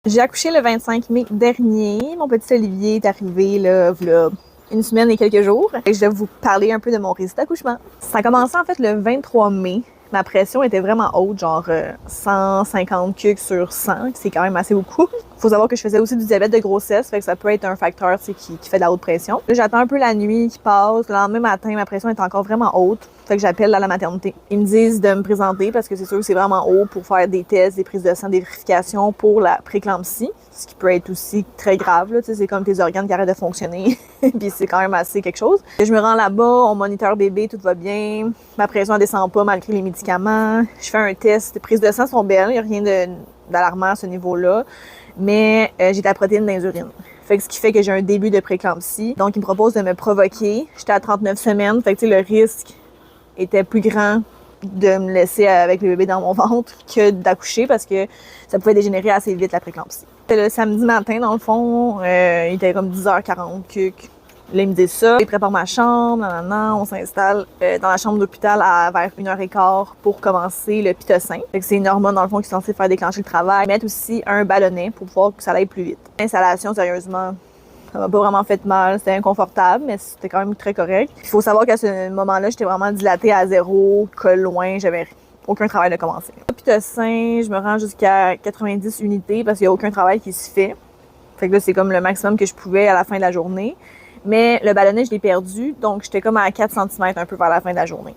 J'ai accouché le 25 mai dernier. Mon petit Olivier est arrivé là, v'là une semaine et quelques jours. Et je vais vous parler un peu de mon résultat d'accouchement. Ça a commencé en fait le 23 mai. Ma pression était vraiment haute, genre 150 kg sur 100, c'est quand même assez beaucoup. Faut savoir que je faisais aussi du diabète de grossesse, fait que ça peut être un facteur qui fait de la haute pression. Là, j'attends un peu la nuit qui passe. Le lendemain matin, ma pression est encore vraiment haute, fait que j'appelle à la maternité. Ils me disent de me présenter parce que c'est sûr que c'est vraiment haut pour faire des tests, des prises de sang, des vérifications pour la préclampsie, ce qui peut être aussi très grave. Là, c'est comme tes organes qui arrêtent de fonctionner, puis c'est quand même assez quelque chose. Je me rends là-bas, on moniteur bébé, tout va bien. Ma pression ne descend pas malgré les médicaments. Je fais un test. Les prises de sang sont belles, il n'y a rien d'alarmant à ce niveau-là. Mais j'ai de la protéine dans les urines. Fait que ce qui fait que j'ai un début de préclampsie. Donc, il me propose de me provoquer. J'étais à 39 semaines. Fait que le risque était plus grand de me laisser avec le bébé dans mon ventre que d'accoucher parce que ça pouvait dégénérer assez vite la préclampsie. Le samedi matin, dans le fond, il était comme 10h40 que là, il me dit ça. Il prépare ma chambre, on s'installe dans la chambre d'hôpital vers 1h15 pour commencer le pitocin. C'est une hormone, dans le fond, qui est censée faire déclencher le travail. Mettre aussi un ballonnet pour pouvoir que ça aille plus vite. L'installation, sérieusement, ça m'a pas vraiment fait mal. C'était inconfortable, mais c'était quand même très correct. Il faut savoir qu'à ce moment-là, j'étais vraiment dilatée à zéro, col loin, j'avais aucun travail de commencer. Le pitocin, je me rends jusqu'à 90 unités parce qu'il n'y a aucun travail qui se fait. Fait que là, c'est comme le maximum que je pouvais à la fin de la journée. Mais le ballonnet, je l'ai perdu, donc j'étais comme à 4 cm un peu vers la fin de la journée.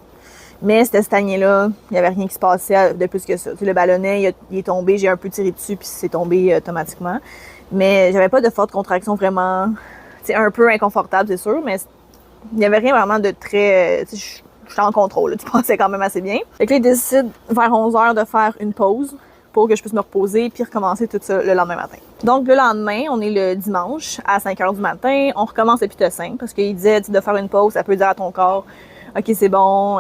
Mais c'était cette année-là, il n'y avait rien qui se passait de plus que ça. Le ballonnet, il est tombé, j'ai un peu tiré dessus, puis c'est tombé automatiquement. Mais j'avais pas de forte contraction vraiment, un peu inconfortable, c'est sûr, mais il n'y avait rien vraiment de très... j'étais en contrôle, tu pensais quand même assez bien. Fait que là, il décide vers 11h de faire une pause pour que je puisse me reposer puis recommencer tout ça le lendemain matin. Donc, le lendemain, on est le dimanche à 5h du matin, on recommence le pitocin parce qu'il disait de faire une pause, ça peut dire à ton corps « OK, c'est bon,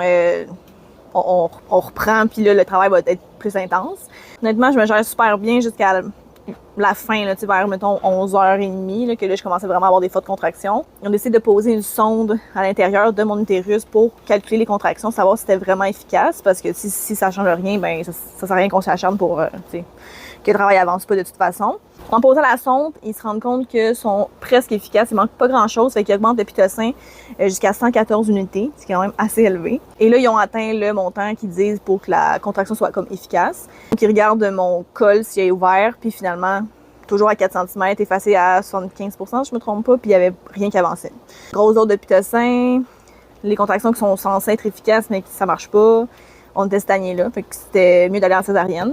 on reprend, puis là, le travail va être plus intense. » Honnêtement, je me gère super bien jusqu'à la fin, là, vers, mettons, 11h30, là, que là, je commençais vraiment à avoir des fortes contractions. On décide de poser une sonde à l'intérieur de mon utérus pour calculer les contractions, savoir si c'était vraiment efficace, parce que si ça change rien, ben ça sert à rien qu'on s'acharne pour, que le travail avance pas de toute façon. En posant la sonde, ils se rendent compte qu'ils sont presque efficaces. Il manque pas grand-chose, fait qu'ils augmentent le pitocin jusqu'à 114 unités, ce qui est quand même assez élevé. Et là, ils ont atteint le montant qu'ils disent pour que la contraction soit comme efficace. Donc, ils regardent mon col s'il est ouvert, puis finalement, toujours à 4 cm, effacé à 75%, je me trompe pas, puis il y avait rien qui avançait. Grosse dose de pitocin, les contractions qui sont censées être efficaces, mais qui ça marche pas. On était cette année-là, fait que c'était mieux d'aller en césarienne.